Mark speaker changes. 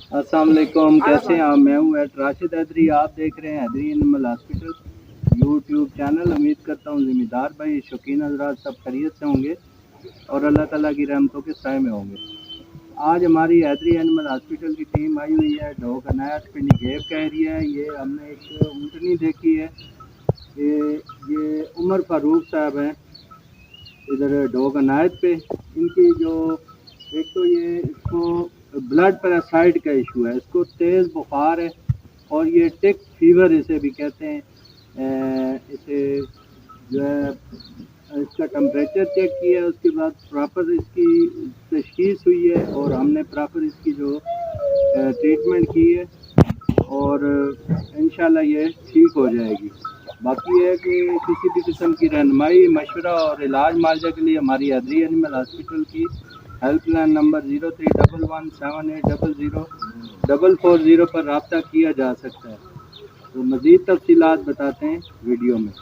Speaker 1: अस्सलाम वालेकुम, कैसे हैं आप? मैं हूँ राशिद हैदरी। आप देख रहे हैं Haidri animal hospital YouTube channel. उम्मीद करता हूँ ज़िम्मेदार भाई शौकीन हज़रात सब खैरियत से होंगे और अल्लाह ताला की रहमतों के साए में होंगे। आज हमारी हैदरी एनिमल हॉस्पिटल की टीम आई हुई है डॉग अनायत पिंडी घेव का एरिया है। ये हमने एक ऊँटनी देखी है। ये उमर फारूक साहब हैं इधर डॉग अनायत पे। इनकी जो एक तो ये इसको ब्लड पैरासाइट का इशू है, इसको तेज़ बुखार है और ये टिक फीवर इसे भी कहते हैं। इसे जो है इसका टेम्परेचर चेक किया, उसके बाद प्रॉपर इसकी तशखीस हुई है और हमने प्रॉपर इसकी जो ट्रीटमेंट की है और इंशाल्लाह ये ठीक हो जाएगी। बाकी ये है कि किसी भी किस्म की रहनुमाई मशवरा और इलाज मुआवजा के लिए हमारी हैदरी एनिमल हॉस्पिटल की हेल्पलाइन नंबर 0311780040 पर रब्ता किया जा सकता है। तो मज़ीद तफसीलात बताते हैं वीडियो में।